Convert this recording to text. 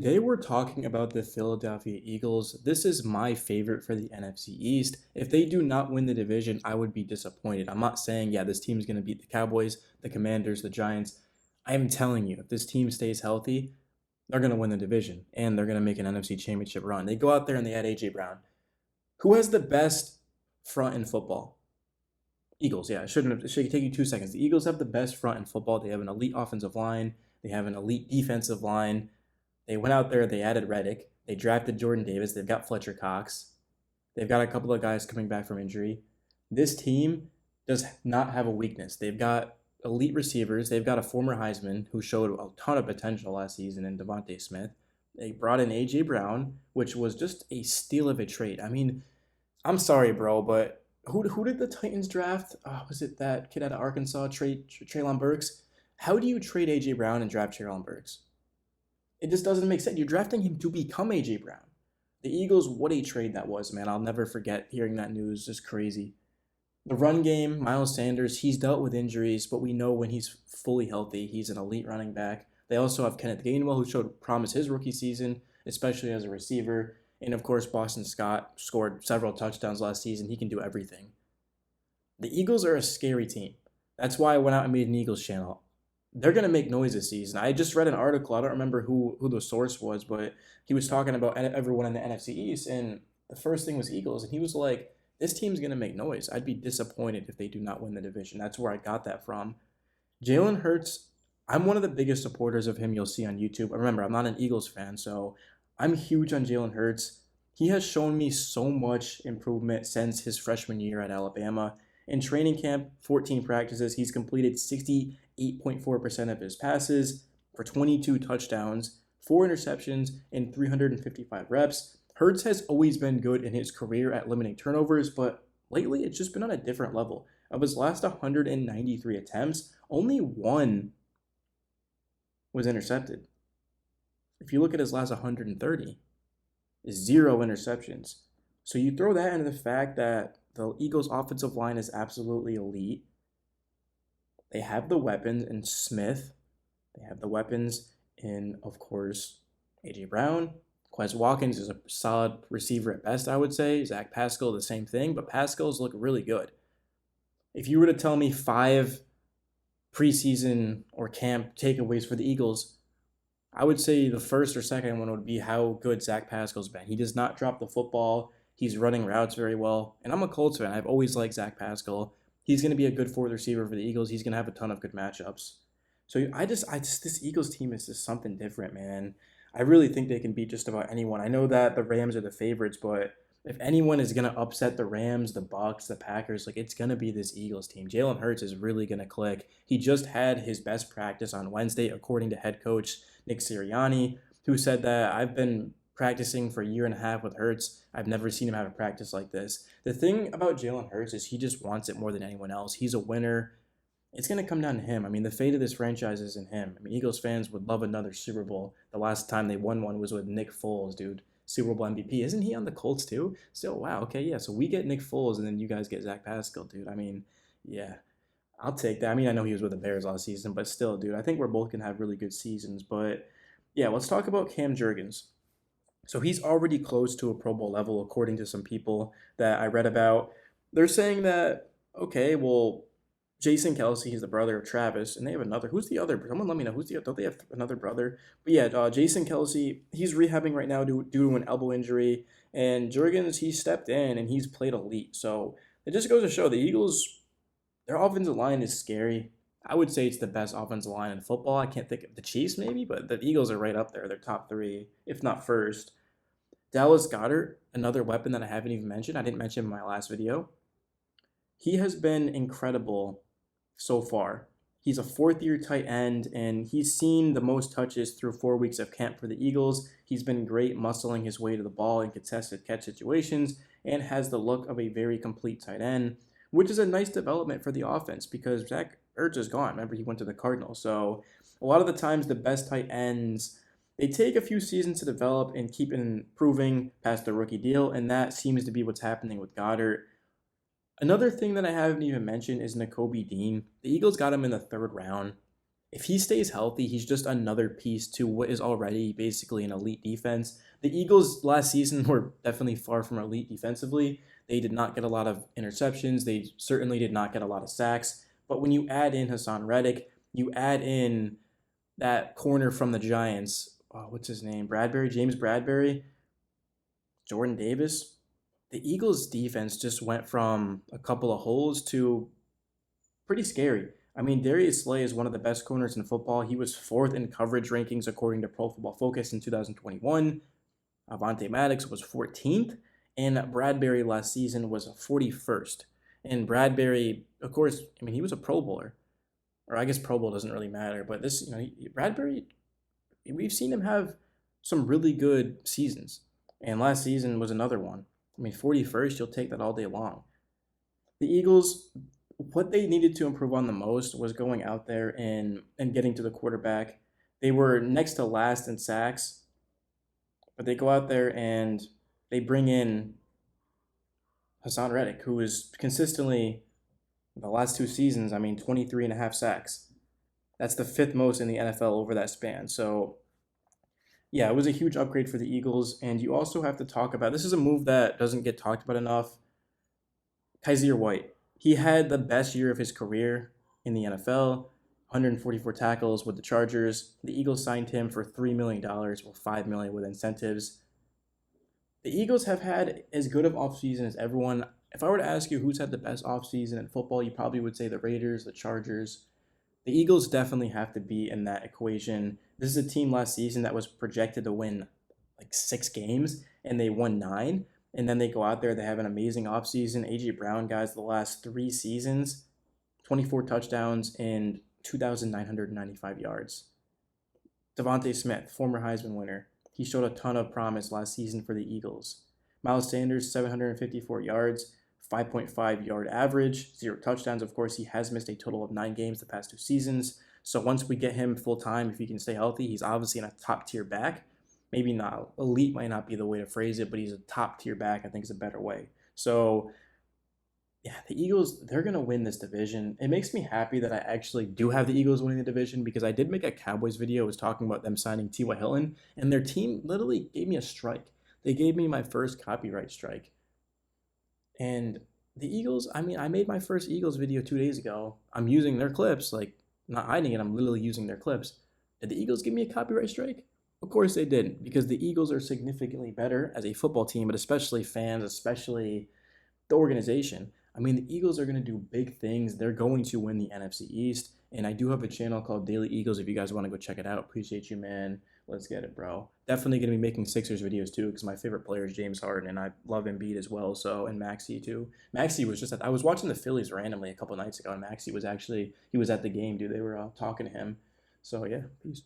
Today we're talking about the Philadelphia Eagles. This is my favorite for the NFC East. If they do not win the division, I would be disappointed. I'm not saying, yeah, this team is going to beat the Cowboys, the Commanders, the Giants. I am telling you, if this team stays healthy, they're going to win the division and they're going to make an NFC Championship run. They go out there and they add A.J. Brown. Who has the best front in football? Eagles, yeah. It should take you 2 seconds. The Eagles have the best front in football. They have an elite offensive line. They have an elite defensive line. They went out there, they added Reddick, they drafted Jordan Davis, they've got Fletcher Cox, they've got a couple of guys coming back from injury. This team does not have a weakness. They've got elite receivers, they've got a former Heisman who showed a ton of potential last season in Devontae Smith. They brought in A.J. Brown, which was just a steal of a trade. I mean, I'm sorry, bro, but who did the Titans draft? Was it that kid out of Arkansas, Treylon Burks? How do you trade A.J. Brown and draft Treylon Burks? It just doesn't make sense. You're drafting him to become A.J. Brown. The Eagles, what a trade that was, man. I'll never forget hearing that news. Just crazy. The run game, Miles Sanders, he's dealt with injuries, but we know when he's fully healthy, he's an elite running back. They also have Kenneth Gainwell, who showed promise his rookie season, especially as a receiver. And of course, Boston Scott scored several touchdowns last season. He can do everything. The Eagles are a scary team. That's why I went out and made an Eagles channel. They're going to make noise this season. I just read an article. I don't remember who the source was, but he was talking about everyone in the NFC East, and the first thing was Eagles, and he was like, this team's going to make noise. I'd be disappointed if they do not win the division. That's where I got that from. Jalen Hurts, I'm one of the biggest supporters of him you'll see on YouTube. Remember, I'm not an Eagles fan, so I'm huge on Jalen Hurts. He has shown me so much improvement since his freshman year at Alabama. In training camp, 14 practices, he's completed 68.4% of his passes for 22 touchdowns, 4 interceptions, and 355 reps. Hurts has always been good in his career at limiting turnovers, but lately it's just been on a different level. Of his last 193 attempts, only one was intercepted. If you look at his last 130, 0 interceptions. So you throw that into the fact that the Eagles' offensive line is absolutely elite. They have the weapons in Smith. They have the weapons in, of course, A.J. Brown. Quez Watkins is a solid receiver at best, I would say. Zach Pascal, the same thing, but Pascal's look really good. If you were to tell me 5 preseason or camp takeaways for the Eagles, I would say the first or second one would be how good Zach Pascal's been. He does not drop the football. He's running routes very well. And I'm a Colts fan. I've always liked Zach Pascal. He's going to be a good fourth receiver for the Eagles. He's going to have a ton of good matchups. So this Eagles team is just something different, man. I really think they can beat just about anyone. I know that the Rams are the favorites, but if anyone is going to upset the Rams, the Bucks, the Packers, it's going to be this Eagles team. Jalen Hurts is really going to click. He just had his best practice on Wednesday, according to head coach Nick Sirianni, who said that I've been practicing for a year and a half with Hurts. I've never seen him have a practice like this. The thing about Jalen Hurts is he just wants it more than anyone else. He's a winner. It's going to come down to him. I mean, the fate of this franchise is in him. I mean, Eagles fans would love another Super Bowl. The last time they won one was with Nick Foles, dude. Super Bowl MVP. Isn't he on the Colts too? So, wow, okay, yeah. So we get Nick Foles and then you guys get Zach Pascal, dude. I mean, yeah. I'll take that. I mean, I know he was with the Bears last season, but still, dude, I think we're both going to have really good seasons. But, yeah, let's talk about Cam Jurgens. So he's already close to a Pro Bowl level, according to some people that I read about. They're saying that, okay, well, Jason Kelsey, he's the brother of Travis, and they have another. Who's the other? Someone let me know. Don't they have another brother? But yeah, Jason Kelsey, he's rehabbing right now due to an elbow injury, and Jurgens, he stepped in and he's played elite. So it just goes to show the Eagles, their offensive line is scary. I would say it's the best offensive line in football. I can't think of the Chiefs maybe, but the Eagles are right up there. They're top 3, if not first. Dallas Goedert, another weapon that I haven't even mentioned. I didn't mention in my last video. He has been incredible so far. He's a 4th-year tight end, and he's seen the most touches through 4 weeks of camp for the Eagles. He's been great muscling his way to the ball in contested catch situations and has the look of a very complete tight end, which is a nice development for the offense because Zach Ertz is gone. Remember, he went to the Cardinals. So a lot of the times the best tight ends, they take a few seasons to develop and keep improving past the rookie deal, and that seems to be what's happening with Goddard. Another thing that I haven't even mentioned is Nakobe Dean. The Eagles got him in the 3rd round. If he stays healthy, he's just another piece to what is already basically an elite defense. The Eagles last season were definitely far from elite defensively. They did not get a lot of interceptions. They certainly did not get a lot of sacks. But when you add in Hassan Reddick, you add in that corner from the Giants. Oh, what's his name? Bradbury, James Bradbury, Jordan Davis. The Eagles' defense just went from a couple of holes to pretty scary. I mean, Darius Slay is one of the best corners in football. He was fourth in coverage rankings according to Pro Football Focus in 2021. Avante Maddox was 14th, and Bradbury last season was 41st. And Bradbury, of course, I mean, he was a Pro Bowler, or I guess Pro Bowl doesn't really matter, but this, Bradbury, we've seen him have some really good seasons, and last season was another one. I mean, 41st, you'll take that all day long. The Eagles, what they needed to improve on the most was going out there and getting to the quarterback. They were next to last in sacks, but they go out there and they bring in Hassan Reddick, who is consistently, the last 2 seasons, I mean, 23 and a half sacks. That's the fifth most in the NFL over that span. So, yeah, it was a huge upgrade for the Eagles. And you also have to talk about, this is a move that doesn't get talked about enough. Kaiser White. He had the best year of his career in the NFL, 144 tackles with the Chargers. The Eagles signed him for $3 million or $5 million with incentives. The Eagles have had as good of offseason as everyone. If I were to ask you who's had the best offseason in football, you probably would say the Raiders, the Chargers. The Eagles definitely have to be in that equation. This is a team last season that was projected to win like 6 games, and they won 9. And then they go out there, they have an amazing offseason. A.J. Brown, guys, the last 3 seasons, 24 touchdowns and 2,995 yards. Devontae Smith, former Heisman winner. He showed a ton of promise last season for the Eagles. Miles Sanders, 754 yards, 5.5 yard average, 0 touchdowns. Of course, he has missed a total of 9 games the past 2 seasons. So once we get him full time, if he can stay healthy, he's obviously in a top tier back. Maybe not elite, might not be the way to phrase it, but he's a top tier back. I think is a better way. So yeah, the Eagles, they're going to win this division. It makes me happy that I actually do have the Eagles winning the division because I did make a Cowboys video. I was talking about them signing T.Y. Hilton, and their team literally gave me a strike. They gave me my first copyright strike. And the Eagles, I mean, I made my first Eagles video 2 days ago. I'm using their clips, like not hiding it. I'm literally using their clips. Did the Eagles give me a copyright strike? Of course they didn't, because the Eagles are significantly better as a football team, but especially fans, especially the organization. I mean, the Eagles are going to do big things. They're going to win the NFC East. And I do have a channel called Daily Eagles if you guys want to go check it out. Appreciate you, man. Let's get it, bro. Definitely going to be making Sixers videos too because my favorite player is James Harden and I love Embiid as well. So, and Maxey too. Maxey was just I was watching the Phillies randomly a couple nights ago and Maxey was actually, he was at the game, dude. They were talking to him. So, yeah, peace.